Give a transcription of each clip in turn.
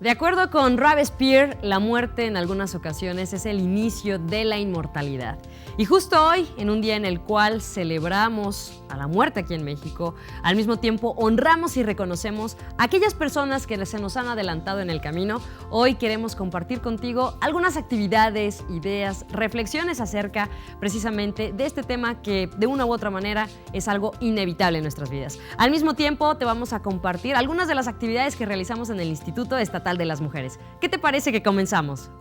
De acuerdo con Robespierre, la muerte en algunas ocasiones es el inicio de la inmortalidad. Y justo hoy, en un día en el cual celebramos a la muerte aquí en México, al mismo tiempo honramos y reconocemos a aquellas personas que se nos han adelantado en el camino, hoy queremos compartir contigo algunas actividades, ideas, reflexiones acerca precisamente de este tema que de una u otra manera es algo inevitable en nuestras vidas. Al mismo tiempo, te vamos a compartir algunas de las actividades que realizamos en el Instituto Estatal de las Mujeres. ¿Qué te parece que comenzamos?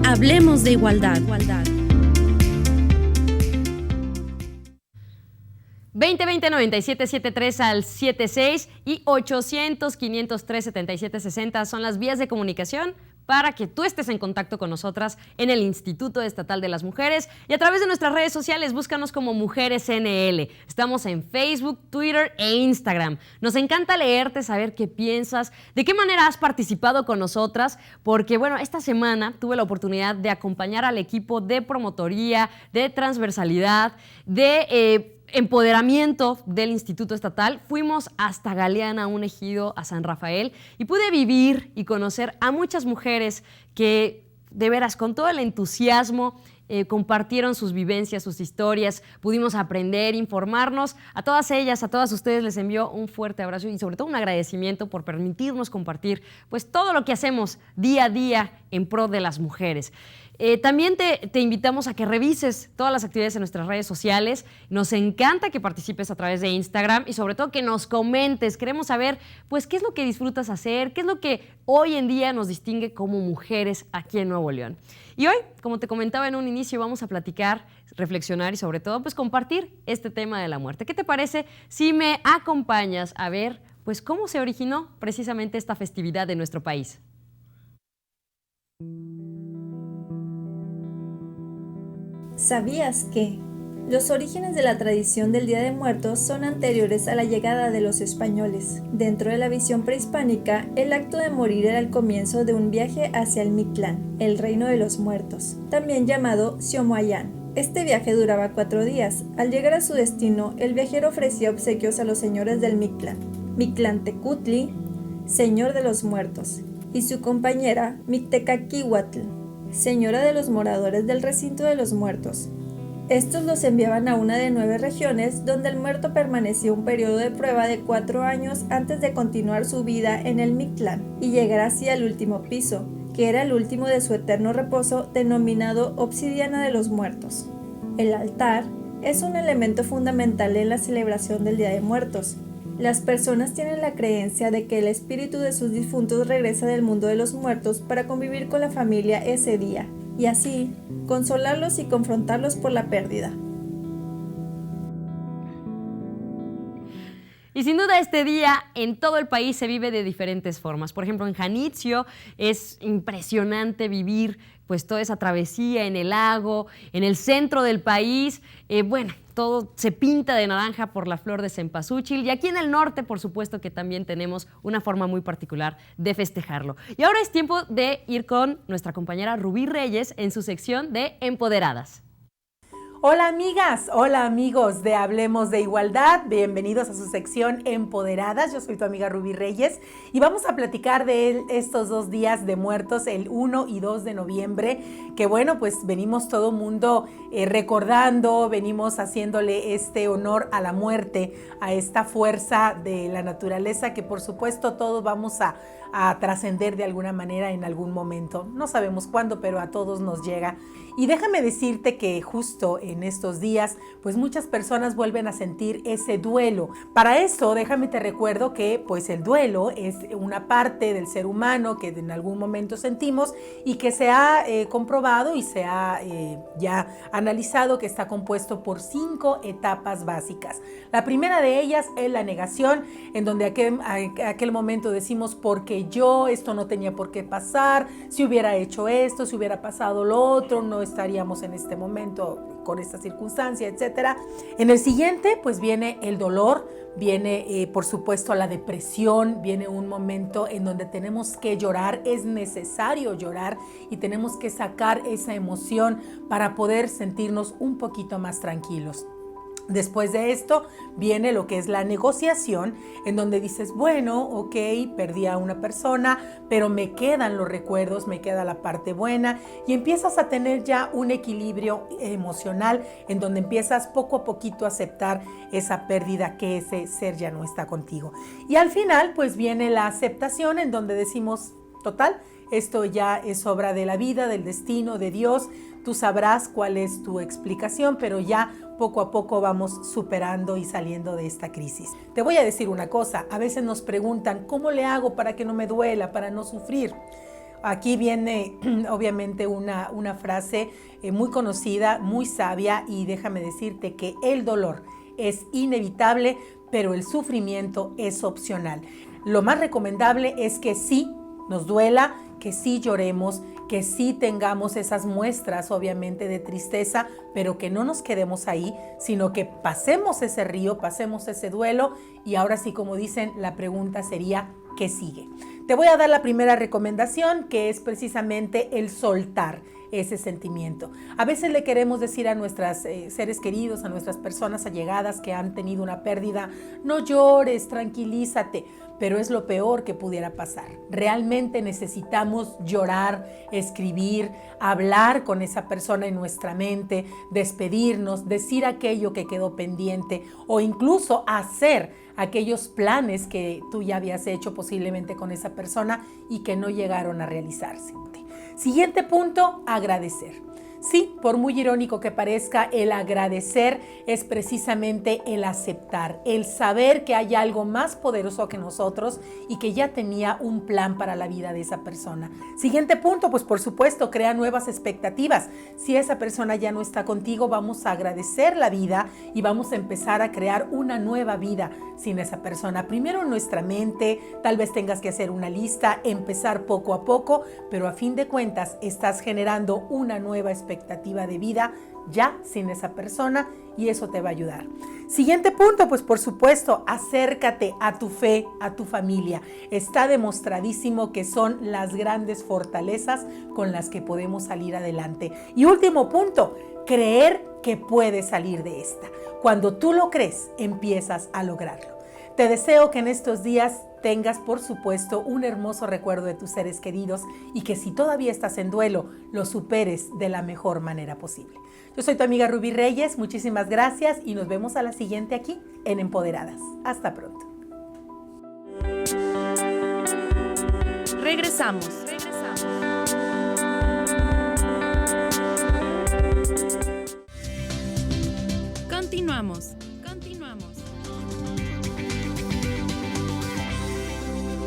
Hablemos de igualdad. 2020-9773 al 76 y 800-503-7760 son las vías de comunicación para que tú estés en contacto con nosotras en el Instituto Estatal de las Mujeres y a través de nuestras redes sociales, búscanos como Mujeres NL. Estamos en Facebook, Twitter e Instagram. Nos encanta leerte, saber qué piensas, de qué manera has participado con nosotras, porque bueno, esta semana tuve la oportunidad de acompañar al equipo de promotoría, de transversalidad, de empoderamiento del Instituto Estatal. Fuimos hasta Galeana, un ejido, a San Rafael, y pude vivir y conocer a muchas mujeres que, de veras, con todo el entusiasmo, compartieron sus vivencias, sus historias, pudimos aprender, informarnos. A todas ellas, a todas ustedes les envío un fuerte abrazo y sobre todo un agradecimiento por permitirnos compartir pues todo lo que hacemos día a día en pro de las mujeres. También te invitamos a que revises todas las actividades en nuestras redes sociales. Nos encanta que participes a través de Instagram y sobre todo que nos comentes. Queremos saber pues qué es lo que disfrutas hacer, qué es lo que hoy en día nos distingue como mujeres aquí en Nuevo León. Y hoy, como te comentaba en un inicio, vamos a platicar, reflexionar y sobre todo pues compartir este tema de la muerte. ¿Qué te parece si me acompañas a ver pues cómo se originó precisamente esta festividad de nuestro país? ¿Sabías que los orígenes de la tradición del Día de Muertos son anteriores a la llegada de los españoles? Dentro de la visión prehispánica, el acto de morir era el comienzo de un viaje hacia el Mictlán, el reino de los muertos, también llamado Xiomoayán. Este viaje duraba 4 días. Al llegar a su destino, el viajero ofrecía obsequios a los señores del Mictlán, Mictlantecutli, señor de los muertos, y su compañera Mictecacihuatl, señora de los moradores del recinto de los muertos. Estos los enviaban a una de 9 regiones donde el muerto permanecía un periodo de prueba de 4 años antes de continuar su vida en el Mictlán y llegar así al último piso, que era el último de su eterno reposo, denominado Obsidiana de los Muertos. El altar es un elemento fundamental en la celebración del Día de Muertos. Las personas tienen la creencia de que el espíritu de sus difuntos regresa del mundo de los muertos para convivir con la familia ese día, y así consolarlos y confrontarlos por la pérdida. Y sin duda este día en todo el país se vive de diferentes formas. Por ejemplo, en Janitzio es impresionante vivir pues toda esa travesía en el lago, en el centro del país. Todo se pinta de naranja por la flor de cempasúchil y aquí en el norte, por supuesto que también tenemos una forma muy particular de festejarlo. Y ahora es tiempo de ir con nuestra compañera Rubí Reyes en su sección de Empoderadas. Hola amigas, hola amigos de Hablemos de Igualdad, bienvenidos a su sección Empoderadas. Yo soy tu amiga Rubí Reyes y vamos a platicar de estos 2 días de muertos, el 1 y 2 de noviembre, que bueno, pues venimos todo mundo recordando, venimos haciéndole este honor a la muerte, a esta fuerza de la naturaleza que por supuesto todos vamos a trascender de alguna manera en algún momento. No sabemos cuándo, pero a todos nos llega. Y déjame decirte que justo en en estos días, pues muchas personas vuelven a sentir ese duelo. Para eso, déjame te recuerdo que pues el duelo es una parte del ser humano que en algún momento sentimos y que se ha comprobado y se ha ya analizado que está compuesto por 5 etapas básicas. La primera de ellas es la negación, en donde aquel momento decimos porque yo, esto no tenía por qué pasar, si hubiera hecho esto, si hubiera pasado lo otro, no estaríamos en este momento con esta circunstancia, etcétera. En el siguiente, pues viene el dolor, viene por supuesto la depresión, viene un momento en donde tenemos que llorar, es necesario llorar y tenemos que sacar esa emoción para poder sentirnos un poquito más tranquilos. Después de esto viene lo que es la negociación, en donde dices, bueno, ok, perdí a una persona, pero me quedan los recuerdos, me queda la parte buena y empiezas a tener ya un equilibrio emocional en donde empiezas poco a poquito a aceptar esa pérdida, que ese ser ya no está contigo. Y al final pues viene la aceptación, en donde decimos, total, esto ya es obra de la vida, del destino, de Dios. Tú sabrás cuál es tu explicación, pero ya poco a poco vamos superando y saliendo de esta crisis. Te voy a decir una cosa, a veces nos preguntan, ¿cómo le hago para que no me duela, para no sufrir? Aquí viene obviamente una frase muy conocida, muy sabia, y déjame decirte que el dolor es inevitable, pero el sufrimiento es opcional. Lo más recomendable es que sí nos duela, que sí lloremos, que sí tengamos esas muestras obviamente de tristeza, pero que no nos quedemos ahí, sino que pasemos ese río, pasemos ese duelo y ahora sí, como dicen, la pregunta sería, ¿qué sigue? Te voy a dar la primera recomendación, que es precisamente el soltar ese sentimiento. A veces le queremos decir a nuestros seres queridos, a nuestras personas allegadas que han tenido una pérdida, no llores, tranquilízate, pero es lo peor que pudiera pasar. Realmente necesitamos llorar, escribir, hablar con esa persona en nuestra mente, despedirnos, decir aquello que quedó pendiente o incluso hacer aquellos planes que tú ya habías hecho posiblemente con esa persona y que no llegaron a realizarse. Siguiente punto, agradecer. Sí, por muy irónico que parezca, el agradecer es precisamente el aceptar, el saber que hay algo más poderoso que nosotros y que ya tenía un plan para la vida de esa persona. Siguiente punto, pues por supuesto, crea nuevas expectativas. Si esa persona ya no está contigo, vamos a agradecer la vida y vamos a empezar a crear una nueva vida sin esa persona. Primero en nuestra mente, tal vez tengas que hacer una lista, empezar poco a poco, pero a fin de cuentas estás generando una nueva expectativa de vida ya sin esa persona y eso te va a ayudar. Siguiente punto, pues por supuesto, acércate a tu fe, a tu familia. Está demostradísimo que son las grandes fortalezas con las que podemos salir adelante. Y último punto, creer que puedes salir de esta. Cuando tú lo crees, empiezas a lograrlo. Te deseo que en estos días tengas, por supuesto, un hermoso recuerdo de tus seres queridos y que si todavía estás en duelo, lo superes de la mejor manera posible. Yo soy tu amiga Rubí Reyes, muchísimas gracias y nos vemos a la siguiente aquí en Empoderadas. Hasta pronto. Regresamos. Continuamos.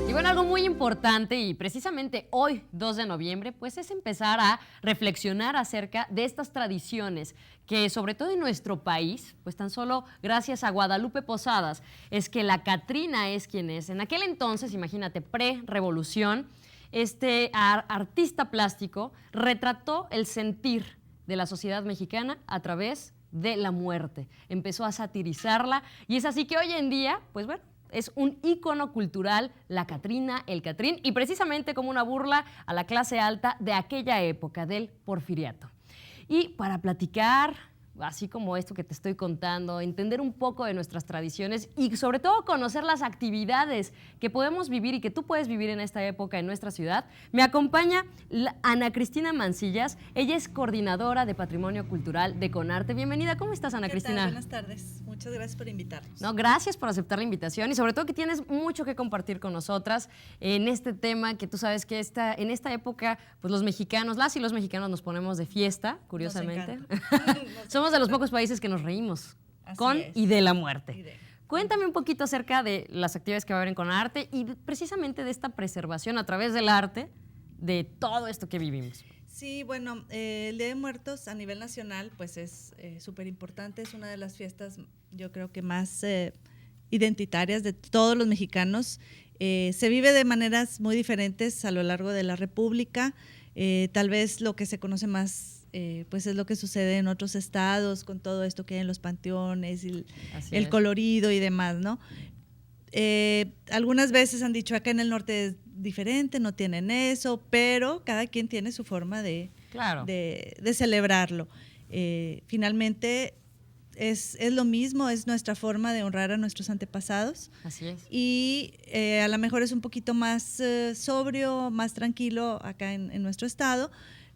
Y bueno, algo muy importante y precisamente hoy, 2 de noviembre, pues es empezar a reflexionar acerca de estas tradiciones que sobre todo en nuestro país, pues tan solo gracias a Guadalupe Posadas, es que la Catrina es quien es. En aquel entonces, imagínate, pre-revolución, este artista plástico retrató el sentir de la sociedad mexicana a través de la muerte. Empezó a satirizarla y es así que hoy en día, pues bueno, es un ícono cultural, la Catrina, el Catrín, y precisamente como una burla a la clase alta de aquella época, del Porfiriato. Y para platicar, así como esto que te estoy contando, entender un poco de nuestras tradiciones y sobre todo conocer las actividades que podemos vivir y que tú puedes vivir en esta época en nuestra ciudad, me acompaña Ana Cristina Mancillas. Ella es coordinadora de Patrimonio Cultural de Conarte. Bienvenida, ¿cómo estás, Ana Cristina? Buenas tardes, muchas gracias por invitarnos. No, gracias por aceptar la invitación y sobre todo que tienes mucho que compartir con nosotras en este tema que tú sabes que en esta época, pues los mexicanos, las y los mexicanos nos ponemos de fiesta, curiosamente. Somos Somos de los pocos países que nos reímos Así con es. y de la muerte. Y de- Cuéntame un poquito acerca de las actividades que va a haber en Conarte y precisamente de esta preservación a través del arte de todo esto que vivimos. Sí, bueno, el Día de Muertos a nivel nacional pues es súper importante, es una de las fiestas yo creo que más identitarias de todos los mexicanos. Se vive de maneras muy diferentes a lo largo de la República, tal vez lo que se conoce más pues es lo que sucede en otros estados con todo esto que hay en los panteones y Así el es. colorido y demás, ¿no? Algunas veces han dicho acá en el norte es diferente, no tienen eso, pero cada quien tiene su forma Claro. de celebrarlo. Finalmente es lo mismo, es nuestra forma de honrar a nuestros antepasados Así es. y a lo mejor es un poquito más sobrio, más tranquilo acá en nuestro estado,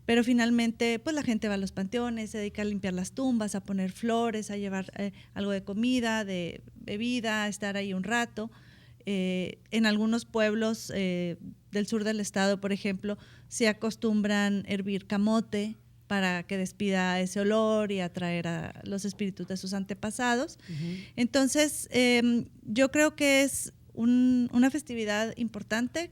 pero finalmente pues la gente va a los panteones, se dedica a limpiar las tumbas, a poner flores, a llevar algo de comida, de bebida, a estar ahí un rato. En algunos pueblos del sur del estado, por ejemplo, se acostumbran hervir camote para que despida ese olor y atraer a los espíritus de sus antepasados. Entonces, yo creo que es una festividad importante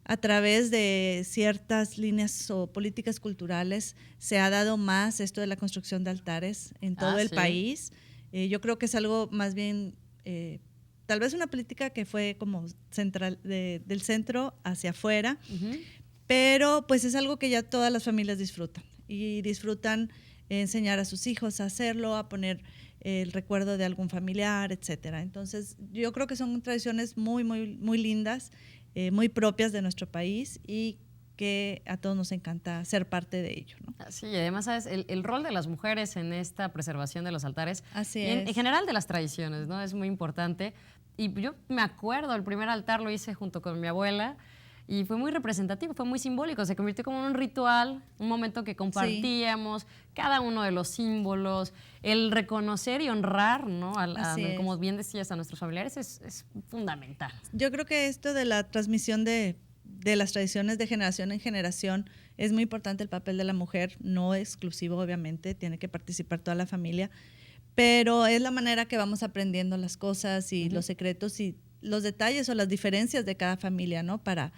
a través de ciertas líneas o políticas culturales se ha dado más esto de la construcción de altares en todo el sí. país. Yo creo que es algo más bien, tal vez una política que fue como central del centro hacia afuera, pero pues es algo que ya todas las familias disfrutan y disfrutan enseñar a sus hijos a hacerlo, a poner el recuerdo de algún familiar, etcétera. Entonces, yo creo que son tradiciones muy, muy, muy lindas, muy propias de nuestro país y que a todos nos encanta ser parte de ello, ¿no? Sí, y además, ¿sabes? El rol de las mujeres en esta preservación de los altares Así y en es. general de las tradiciones, ¿no? Es muy importante. Y yo me acuerdo, el primer altar lo hice junto con mi abuela y fue muy representativo, fue muy simbólico, se convirtió como en un ritual, un momento que compartíamos, cada uno de los símbolos, el reconocer y honrar, ¿no? Así es. Como bien decías, a nuestros familiares es fundamental. Yo creo que esto de la transmisión de las tradiciones de generación en generación es muy importante el papel de la mujer, no exclusivo obviamente, tiene que participar toda la familia, pero es la manera que vamos aprendiendo las cosas y los secretos y los detalles o las diferencias de cada familia, ¿no? Para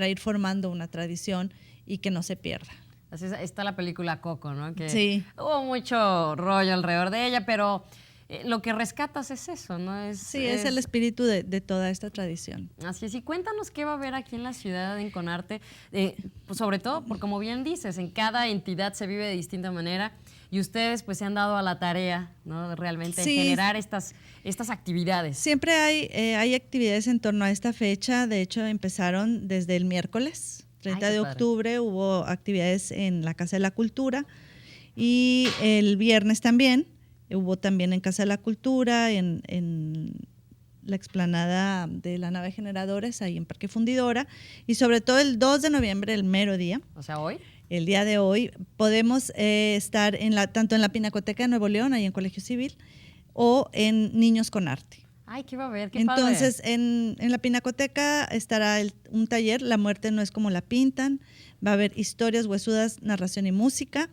ir formando una tradición y que no se pierda. Así está la película Coco, ¿no? Que Sí. hubo mucho rollo alrededor de ella, pero lo que rescatas es eso, ¿no? Sí, es el espíritu de toda esta tradición. Así es, y cuéntanos qué va a haber aquí en la ciudad, en Conarte, pues sobre todo, porque como bien dices, en cada entidad se vive de distinta manera y ustedes pues se han dado a la tarea, ¿no? Realmente Sí. generar estas actividades. Siempre hay actividades en torno a esta fecha, de hecho empezaron desde el miércoles, 30 Ay, qué de padre. octubre, hubo actividades en la Casa de la Cultura y el viernes también, hubo también en Casa de la Cultura, en la explanada de la nave Generadores, ahí en Parque Fundidora, y sobre todo el 2 de noviembre, el mero día, O sea, hoy. el día de hoy, podemos estar tanto en la Pinacoteca de Nuevo León, ahí en Colegio Civil, o en Niños con Arte. Ay, ¿qué va a haber? Qué Entonces, padre. en la Pinacoteca estará un taller, La muerte no es como la pintan, va a haber historias huesudas, narración y música,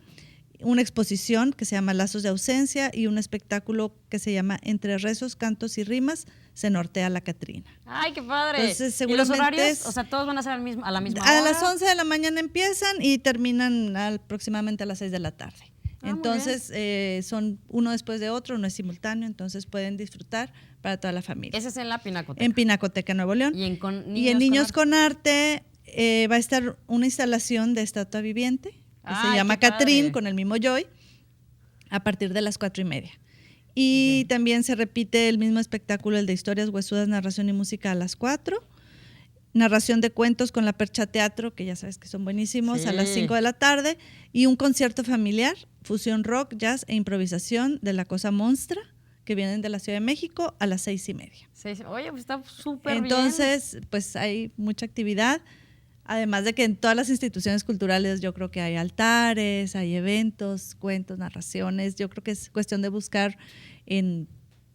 una exposición que se llama Lazos de ausencia y un espectáculo que se llama Entre rezos, cantos y rimas, se nortea la Catrina. Ay, qué padre. Entonces, ¿Y los seguramente horarios? O sea, todos van a ser a la misma hora. A las 11 de la mañana empiezan y terminan aproximadamente a las 6 de la tarde. Ah, muy Entonces, son uno después de otro, no es simultáneo, entonces pueden disfrutar para toda la familia. Ese es en la Pinacoteca. En Pinacoteca Nuevo León. Y en Niños con Arte va a estar una instalación de estatua viviente que Ay, se llama qué padre. Catrín con el mismo Joy a partir de las 4:30. Y también se repite el mismo espectáculo, el de historias huesudas, narración y música a las 4. Narración de cuentos con la Percha Teatro, que ya sabes que son buenísimos, Sí. a las 5 de la tarde. Y un concierto familiar, fusión rock, jazz e improvisación de La Cosa Monstra, que vienen de la Ciudad de México, a las 6:30. Sí, oye, pues está súper bien. Entonces, pues hay mucha actividad. Además de que en todas las instituciones culturales yo creo que hay altares, hay eventos, cuentos, narraciones. Yo creo que es cuestión de buscar en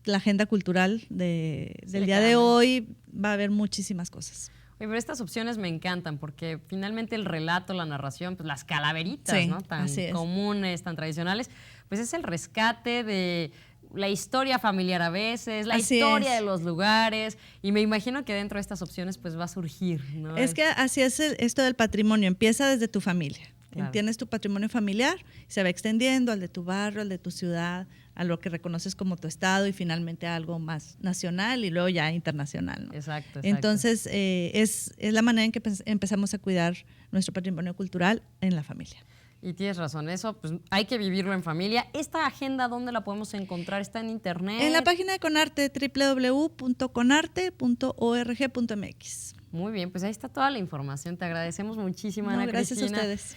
la agenda cultural del día de claro. hoy. Va a haber muchísimas cosas. Pero estas opciones me encantan porque finalmente el relato, la narración, pues las calaveritas, Sí, ¿no? Tan así es. comunes, tan tradicionales, pues es el rescate de la historia familiar a veces, la Así historia es. de los lugares, y me imagino que dentro de estas opciones pues va a surgir, ¿no? Es que así es esto del patrimonio, empieza desde tu familia. Claro. Tienes tu patrimonio familiar, se va extendiendo al de tu barrio, al de tu ciudad, a lo que reconoces como tu estado y finalmente a algo más nacional y luego ya internacional, ¿no? Exacto. Entonces, es la manera en que empezamos a cuidar nuestro patrimonio cultural en la familia. Y tienes razón, eso pues hay que vivirlo en familia. ¿Esta agenda dónde la podemos encontrar? ¿Está en internet? En la página de Conarte, www.conarte.org.mx. Muy bien, pues ahí está toda la información. Te agradecemos muchísimo, No, Ana gracias a Cristina. ustedes.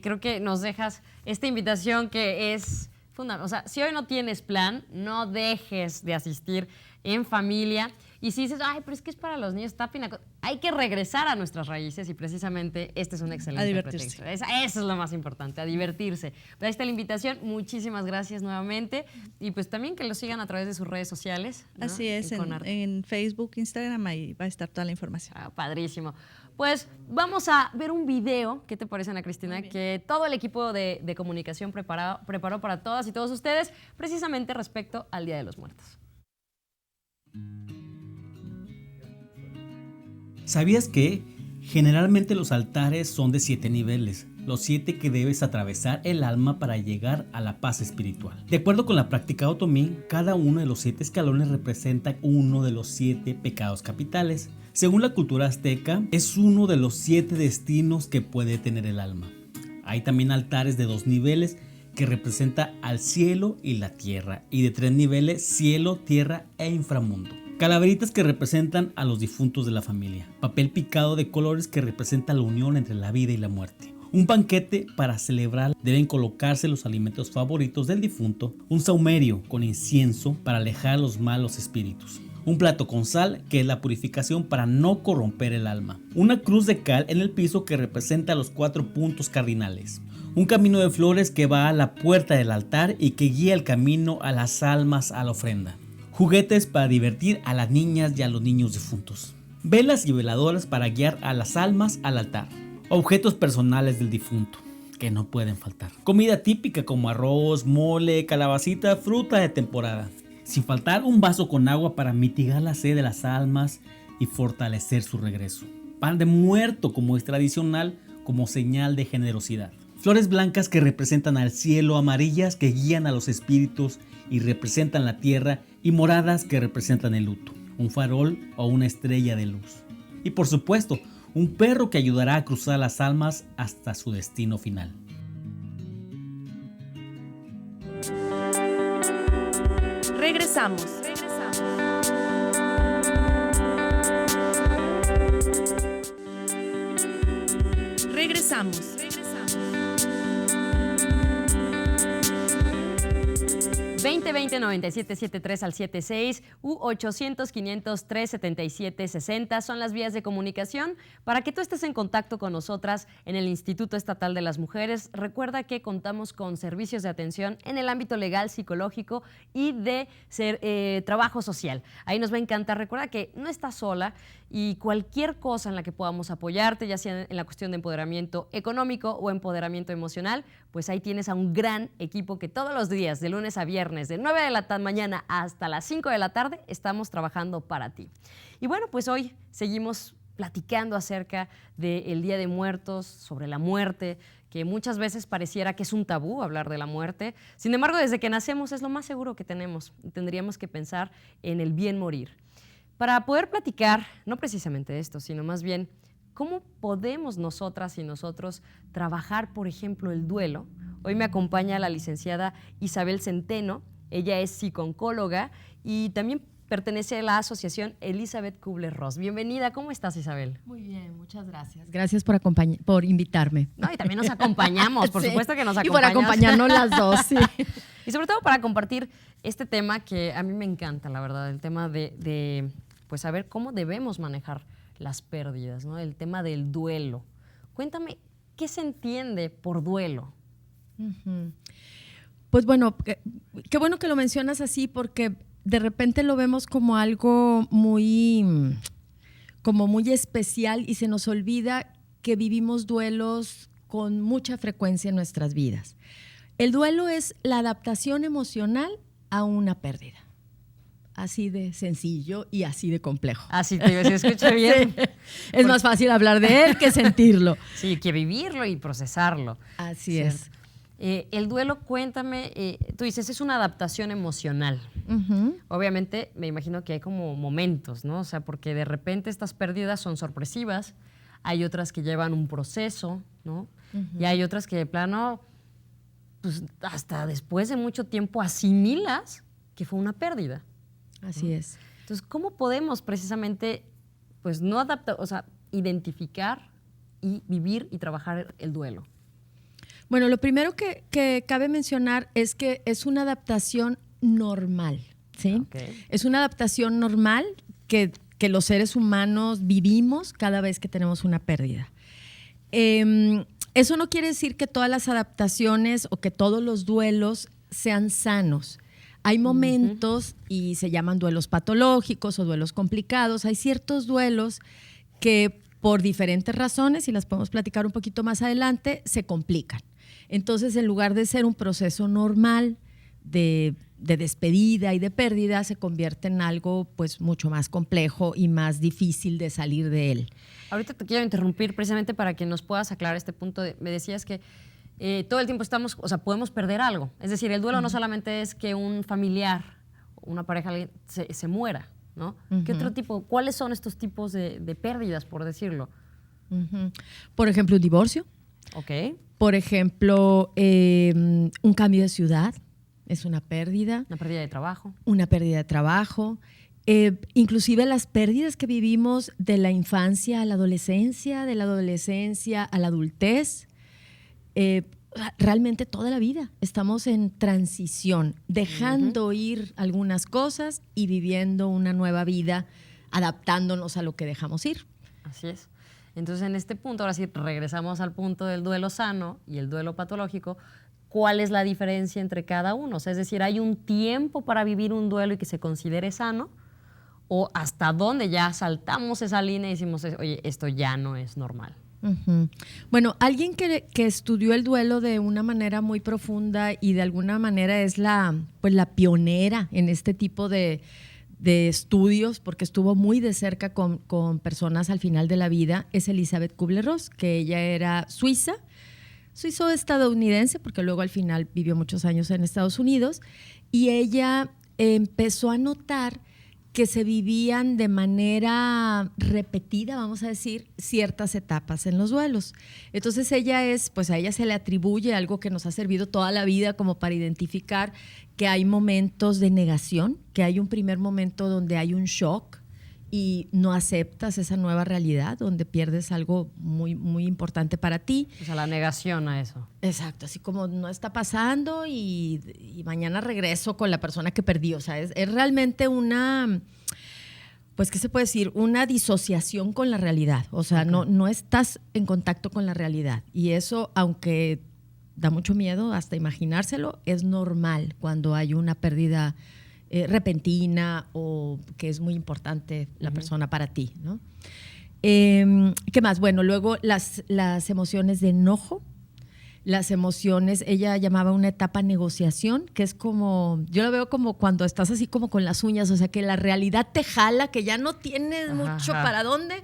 Creo que nos dejas esta invitación que es fundamental. O sea, si hoy no tienes plan, no dejes de asistir en familia. Y si dices, ay, pero es que es para los niños, está pinaco. Hay que regresar a nuestras raíces y precisamente este es un excelente A divertirse. pretexto. Eso es lo más importante, a divertirse. Pues ahí está la invitación. Muchísimas gracias nuevamente. Y pues también que lo sigan a través de sus redes sociales, ¿no? Así es, en Facebook, Instagram, ahí va a estar toda la información. Padrísimo. Pues vamos a ver un video, ¿qué te parece, Ana Cristina? Que todo el equipo de comunicación preparó para todas y todos ustedes, precisamente respecto al Día de los Muertos. ¿Sabías que generalmente los altares son de 7 niveles? Los 7 que debes atravesar el alma para llegar a la paz espiritual. De acuerdo con la práctica otomí, cada uno de los 7 escalones representa uno de los 7 pecados capitales. Según la cultura azteca, es uno de los 7 destinos que puede tener el alma. Hay también altares de 2 niveles que representa al cielo y la tierra, y de 3 niveles, cielo, tierra e inframundo. Calaveritas que representan a los difuntos de la familia. Papel picado de colores que representa la unión entre la vida y la muerte. Un banquete para celebrar, deben colocarse los alimentos favoritos del difunto. Un saumerio con incienso para alejar los malos espíritus. Un plato con sal, que es la purificación para no corromper el alma. Una cruz de cal en el piso que representa los 4 puntos cardinales. Un camino de flores que va a la puerta del altar y que guía el camino a las almas a la ofrenda. Juguetes para divertir a las niñas y a los niños difuntos. Velas y veladoras para guiar a las almas al altar. Objetos personales del difunto, que no pueden faltar. Comida típica como arroz, mole, calabacita, fruta de temporada. Sin faltar un vaso con agua para mitigar la sed de las almas y fortalecer su regreso. Pan de muerto, como es tradicional, como señal de generosidad. Flores blancas que representan al cielo, amarillas que guían a los espíritus y representan la tierra, y moradas que representan el luto, un farol o una estrella de luz. Y por supuesto, un perro que ayudará a cruzar las almas hasta su destino final. Regresamos. Regresamos. 2020-9773 al 76 u 800-500-377-60 son las vías de comunicación para que tú estés en contacto con nosotras en el Instituto Estatal de las Mujeres. Recuerda que contamos con servicios de atención en el ámbito legal, psicológico y de trabajo social. Ahí nos va a encantar. Recuerda que no estás sola y cualquier cosa en la que podamos apoyarte, ya sea en la cuestión de empoderamiento económico o empoderamiento emocional, pues ahí tienes a un gran equipo que todos los días, de lunes a viernes, de 9 de la mañana hasta las 5 de la tarde, estamos trabajando para ti. Y bueno, pues hoy seguimos platicando acerca del Día de Muertos, sobre la muerte, que muchas veces pareciera que es un tabú hablar de la muerte. Sin embargo, desde que nacemos es lo más seguro que tenemos y tendríamos que pensar en el bien morir. Para poder platicar, no precisamente de esto, sino más bien, ¿cómo podemos nosotras y nosotros trabajar, por ejemplo, el duelo? Hoy me acompaña la licenciada Isabel Centeno. Ella es psicooncóloga y también pertenece a la asociación Elizabeth Kubler-Ross. Bienvenida, ¿cómo estás, Isabel? Muy bien, muchas gracias. Gracias por invitarme. No, y también nos acompañamos, por supuesto que nos acompañas. Y por acompañarnos las dos, sí. Y sobre todo para compartir este tema que a mí me encanta, la verdad, el tema de pues saber cómo debemos manejar las pérdidas, ¿no? El tema del duelo. Cuéntame, ¿qué se entiende por duelo? Pues bueno, qué bueno que lo mencionas así porque de repente lo vemos como algo muy como muy especial y se nos olvida que vivimos duelos con mucha frecuencia en nuestras vidas. El duelo es la adaptación emocional a una pérdida. Así de sencillo y así de complejo. Así te digo, si escucha bien. Sí. Es más fácil hablar de él que sentirlo. Sí, que vivirlo y procesarlo. Así ¿Cierto? es. El duelo, cuéntame, tú dices, es una adaptación emocional. Uh-huh. Obviamente, me imagino que hay como momentos, ¿no? O sea, porque de repente estas pérdidas son sorpresivas, hay otras que llevan un proceso, ¿no? Uh-huh. Y hay otras que de plano, pues hasta después de mucho tiempo asimilas que fue una pérdida. Así es. Entonces, ¿cómo podemos precisamente, pues no adaptar, o sea, identificar y vivir y trabajar el duelo? Bueno, lo primero que cabe mencionar es que es una adaptación normal, ¿sí? Okay. Es una adaptación normal que los seres humanos vivimos cada vez que tenemos una pérdida. Eso no quiere decir que todas las adaptaciones o que todos los duelos sean sanos. Hay momentos, y se llaman duelos patológicos o duelos complicados, hay ciertos duelos que por diferentes razones, y las podemos platicar un poquito más adelante, se complican. Entonces, en lugar de ser un proceso normal de despedida y de pérdida, se convierte en algo pues mucho más complejo y más difícil de salir de él. Ahorita te quiero interrumpir precisamente para que nos puedas aclarar este punto. Me decías que todo el tiempo podemos perder algo. Es decir, el duelo no solamente es que un familiar, una pareja se muera, ¿no? ¿Qué otro tipo? ¿Cuáles son estos tipos de pérdidas, por decirlo? Por ejemplo, un divorcio. Ok. Por ejemplo, un cambio de ciudad es una pérdida. Una pérdida de trabajo. Una pérdida de trabajo. Inclusive las pérdidas que vivimos de la infancia a la adolescencia, de la adolescencia a la adultez. Realmente toda la vida estamos en transición, dejando ir algunas cosas y viviendo una nueva vida, adaptándonos a lo que dejamos ir. Así es. Entonces, en este punto, ahora sí regresamos al punto del duelo sano y el duelo patológico. ¿Cuál es la diferencia entre cada uno? O sea, es decir, ¿hay un tiempo para vivir un duelo y que se considere sano? ¿O hasta dónde ya saltamos esa línea y decimos, oye, esto ya no es normal? Uh-huh. Bueno, alguien que estudió el duelo de una manera muy profunda y de alguna manera es la pionera en este tipo de estudios, porque estuvo muy de cerca con personas al final de la vida, es Elizabeth Kubler-Ross, que ella era suizo-estadounidense, porque luego al final vivió muchos años en Estados Unidos, y ella empezó a notar que se vivían de manera repetida, vamos a decir, ciertas etapas en los duelos. Entonces a ella se le atribuye algo que nos ha servido toda la vida como para identificar que hay momentos de negación, que hay un primer momento donde hay un shock y no aceptas esa nueva realidad, donde pierdes algo muy, muy importante para ti. O sea, la negación a eso. Exacto, así como no está pasando y mañana regreso con la persona que perdí. O sea, es realmente una, pues, ¿qué se puede decir? Una disociación con la realidad. O sea, no estás en contacto con la realidad. Y eso, aunque da mucho miedo hasta imaginárselo, es normal cuando hay una pérdida repentina o que es muy importante la persona para ti, ¿no? ¿Qué más? Bueno, luego las emociones de enojo, las emociones, ella llamaba una etapa negociación, que es como, yo lo veo como cuando estás así como con las uñas, o sea, que la realidad te jala, que ya no tienes mucho para dónde,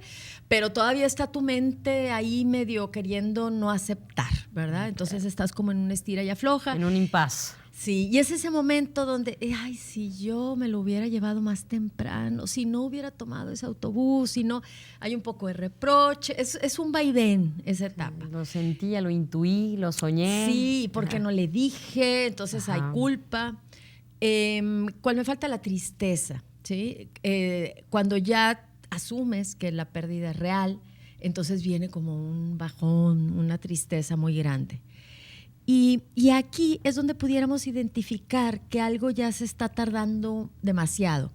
pero todavía está tu mente ahí medio queriendo no aceptar, ¿verdad? Entonces estás como en una estira y afloja. En un impas. Sí, y es ese momento donde, ay, si yo me lo hubiera llevado más temprano, si no hubiera tomado ese autobús, si no, hay un poco de reproche, es un vaivén esa etapa. Lo sentía, lo intuí, lo soñé. Sí, porque no le dije, entonces hay culpa. ¿Cuál me falta? La tristeza, ¿sí? Cuando ya asumes que la pérdida es real, entonces viene como un bajón, una tristeza muy grande. Y aquí es donde pudiéramos identificar que algo ya se está tardando demasiado.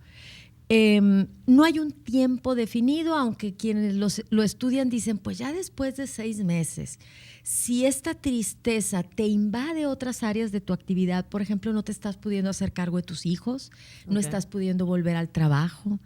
No hay un tiempo definido, aunque quienes lo estudian dicen, pues ya después de 6 meses, si esta tristeza te invade otras áreas de tu actividad, por ejemplo, no te estás pudiendo hacer cargo de tus hijos, no estás pudiendo volver al trabajo,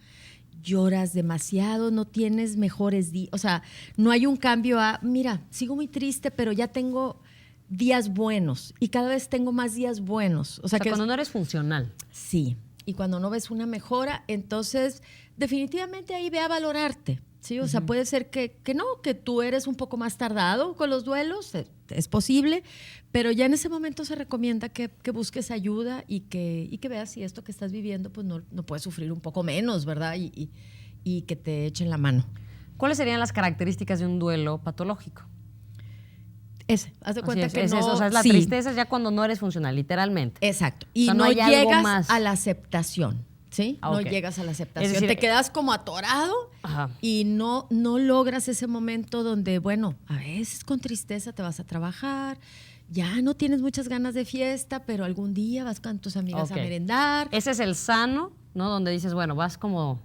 lloras demasiado, no tienes mejores días, o sea, no hay un cambio a, mira, sigo muy triste, pero ya tengo días buenos y cada vez tengo más días buenos. O sea, que cuando no eres funcional. Sí, y cuando no ves una mejora, entonces definitivamente ahí ve a valorarte. Sí, o sea, puede ser que no, que tú eres un poco más tardado con los duelos, es posible, pero ya en ese momento se recomienda que busques ayuda y que veas si esto que estás viviendo pues no puedes sufrir un poco menos, ¿verdad? Y que te echen la mano. ¿Cuáles serían las características de un duelo patológico? Haz de cuenta que es no... eso, o sea, es la tristeza es ya cuando no eres funcional, literalmente. Exacto. Y o sea, no llegas más. a la aceptación, ¿sí? Okay. No llegas a la aceptación. Es decir, te quedas como atorado y no logras ese momento donde, bueno, a veces con tristeza te vas a trabajar, ya no tienes muchas ganas de fiesta, pero algún día vas con tus amigas a merendar. Ese es el sano, ¿no? Donde dices, bueno, vas como...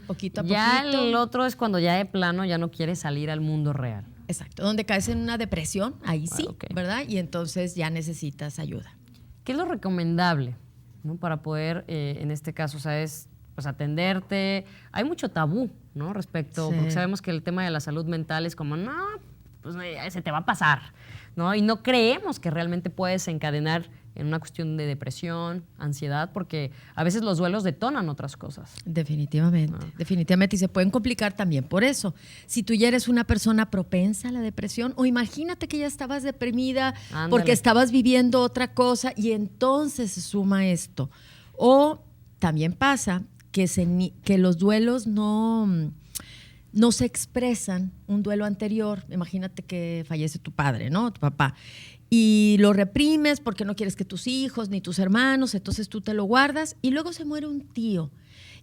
poquito a ya poquito. El otro es cuando ya de plano ya no quieres salir al mundo real. Exacto, donde caes en una depresión, ahí sí, ¿verdad? Y entonces ya necesitas ayuda. ¿Qué es lo recomendable, ¿no? Para poder, en este caso, ¿sabes? Pues atenderte. Hay mucho tabú, ¿no? Respecto, porque sabemos que el tema de la salud mental es como, no, pues se te va a pasar, ¿no? Y no creemos que realmente puedes encadenar en una cuestión de depresión, ansiedad, porque a veces los duelos detonan otras cosas. Definitivamente, definitivamente. Y se pueden complicar también por eso. Si tú ya eres una persona propensa a la depresión, o imagínate que ya estabas deprimida porque estabas viviendo otra cosa y entonces se suma esto. O también pasa que los duelos no se expresan, un duelo anterior. Imagínate que fallece tu padre, ¿no? Tu papá. Y lo reprimes porque no quieres que tus hijos ni tus hermanos, entonces tú te lo guardas y luego se muere un tío.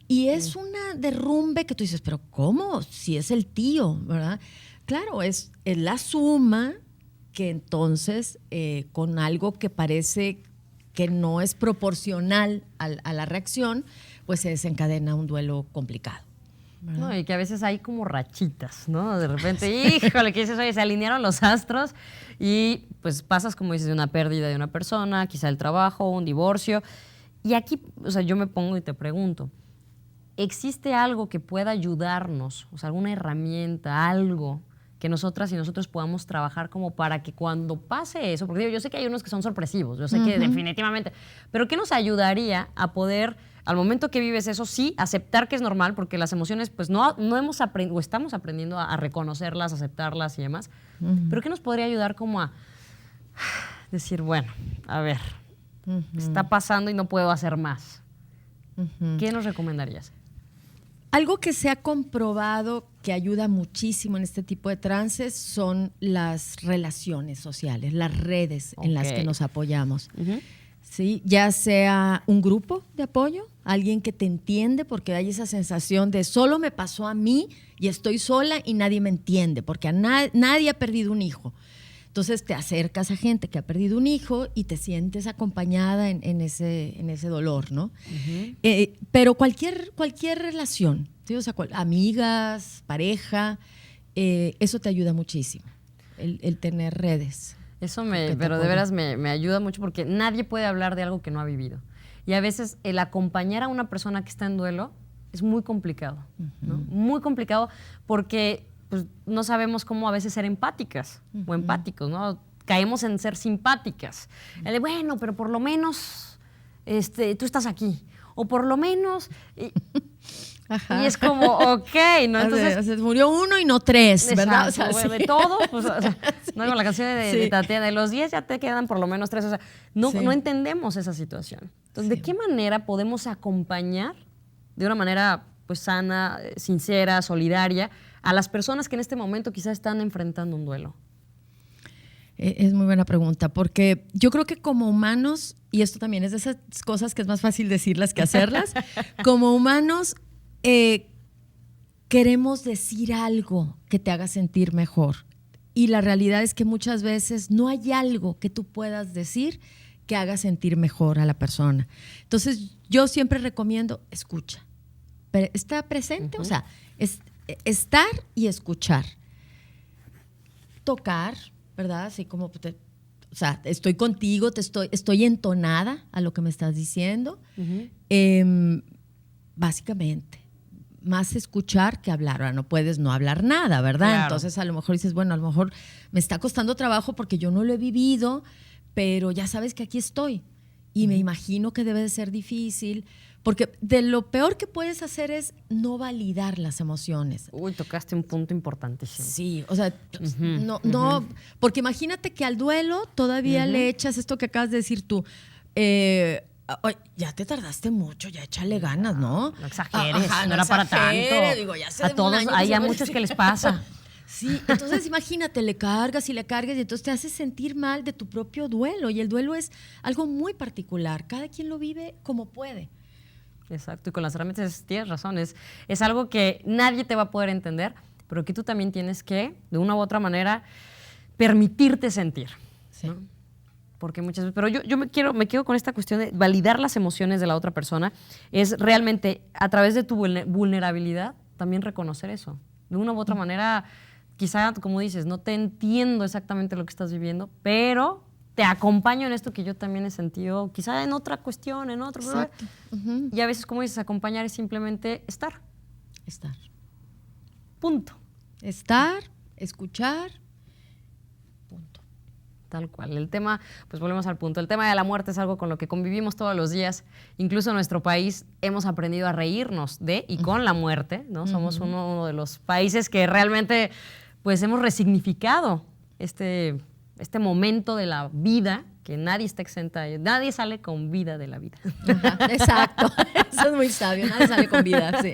Y es una derrumbe que tú dices, pero ¿cómo? Si es el tío, ¿verdad? Claro, es la suma que entonces con algo que parece que no es proporcional a la reacción, pues se desencadena un duelo complicado. No, y que a veces hay como rachitas, ¿no? De repente, híjole, que dices, oye, se alinearon los astros y pues pasas, como dices, de una pérdida de una persona, quizá el trabajo, un divorcio. Y aquí, o sea, yo me pongo y te pregunto, ¿existe algo que pueda ayudarnos? O sea, alguna herramienta, algo que nosotras y nosotros podamos trabajar como para que cuando pase eso, porque digo, yo sé que hay unos que son sorpresivos, yo sé que definitivamente, pero ¿qué nos ayudaría a poder, al momento que vives eso, sí, aceptar que es normal, porque las emociones, pues no hemos aprendido, o estamos aprendiendo a reconocerlas, aceptarlas y demás, pero ¿qué nos podría ayudar como a decir, bueno, a ver, está pasando y no puedo hacer más? ¿Qué nos recomendarías? Algo que se ha comprobado que ayuda muchísimo en este tipo de trances son las relaciones sociales, las redes en las que nos apoyamos. ¿Sí? Ya sea un grupo de apoyo, alguien que te entiende, porque hay esa sensación de solo me pasó a mí y estoy sola y nadie me entiende, porque nadie ha perdido un hijo. Entonces te acercas a gente que ha perdido un hijo y te sientes acompañada en ese dolor, ¿no? Pero cualquier relación, ¿sí? O sea, amigas, pareja, eso te ayuda muchísimo, el tener redes. Eso pero de veras me ayuda mucho porque nadie puede hablar de algo que no ha vivido. Y a veces el acompañar a una persona que está en duelo es muy complicado, ¿no? Muy complicado porque pues, no sabemos cómo a veces ser empáticas o empáticos, ¿no? Caemos en ser simpáticas. Bueno, pero por lo menos tú estás aquí. O por lo menos... Y es como, ok, ¿no? Entonces, o sea, murió uno y no tres, ¿verdad? Exacto, o sea, de todos, pues, o sea, no con la canción de Tatea, de los 10 ya te quedan por lo menos 3. O sea, no entendemos esa situación. Entonces, ¿de qué manera podemos acompañar de una manera pues sana, sincera, solidaria a las personas que en este momento quizás están enfrentando un duelo? Es muy buena pregunta, porque yo creo que como humanos, y esto también es de esas cosas que es más fácil decirlas que hacerlas, como humanos queremos decir algo que te haga sentir mejor. Y la realidad es que muchas veces no hay algo que tú puedas decir que haga sentir mejor a la persona. Entonces, yo siempre recomiendo escucha. Está presente, o sea, estar y escuchar. Tocar, ¿verdad? Así como, o sea, estoy contigo, estoy entonada a lo que me estás diciendo. Básicamente. más escuchar que hablar. Ahora no puedes no hablar nada, ¿verdad? Claro. Entonces a lo mejor dices, bueno, a lo mejor me está costando trabajo porque yo no lo he vivido, pero ya sabes que aquí estoy. Y me imagino que debe de ser difícil, porque de lo peor que puedes hacer es no validar las emociones. Uy, tocaste un punto importantísimo. Sí, o sea, no, porque imagínate que al duelo todavía le echas esto que acabas de decir tú. Ay, ya te tardaste mucho, ya échale ganas, ¿no? No exageres, Ajá, no era para exageres, tanto. digo, ya A todos, hay a muchos que les pasa. Sí, entonces imagínate, le cargas y entonces te hace sentir mal de tu propio duelo, y el duelo es algo muy particular, cada quien lo vive como puede. Exacto, y con las herramientas tienes razón, es algo que nadie te va a poder entender, pero que tú también tienes que, de una u otra manera, permitirte sentir. Sí. ¿no? Porque muchas veces, pero yo me quedo con esta cuestión de validar las emociones de la otra persona, es realmente a través de tu vulnerabilidad también reconocer eso. De una u otra manera, quizá, como dices, no te entiendo exactamente lo que estás viviendo, pero te acompaño en esto que yo también he sentido, quizá en otra cuestión, en otro lugar. Y a veces, como dices, acompañar es simplemente estar. Estar. Punto. Estar, escuchar, punto. Tal cual. El tema, pues volvemos al punto, el tema de la muerte es algo con lo que convivimos todos los días. Incluso en nuestro país hemos aprendido a reírnos de y con la muerte, ¿no? Somos uno de los países que realmente, pues, hemos resignificado este momento de la vida, que nadie está exenta, nadie sale con vida de la vida. Ajá, exacto, eso es muy sabio, nadie sale con vida, sí.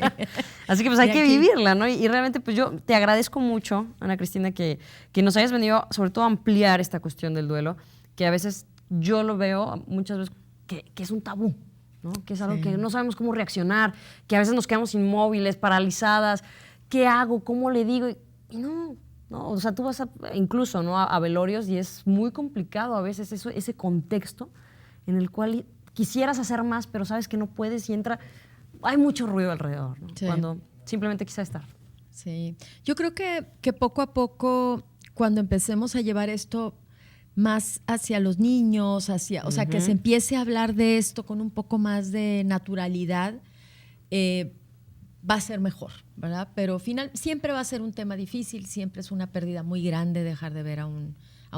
Así que pues hay Y que aquí- vivirla, ¿no? Y realmente pues yo te agradezco mucho, Ana Cristina, que nos hayas venido sobre todo a ampliar esta cuestión del duelo, que a veces yo lo veo muchas veces que es un tabú, ¿no? Que es algo Sí. que no sabemos cómo reaccionar, que a veces nos quedamos inmóviles, paralizadas. ¿Qué hago? ¿Cómo le digo? Y no, o sea, tú vas incluso, ¿no? a velorios y es muy complicado a veces ese contexto en el cual quisieras hacer más, pero sabes que no puedes y hay mucho ruido alrededor, ¿no? Sí. Cuando simplemente quizá estar. Sí, yo creo que poco a poco, cuando empecemos a llevar esto más hacia los niños, o sea, que se empiece a hablar de esto con un poco más de naturalidad, va a ser mejor, ¿verdad? Pero siempre va a ser un tema difícil, siempre es una pérdida muy grande dejar de ver a un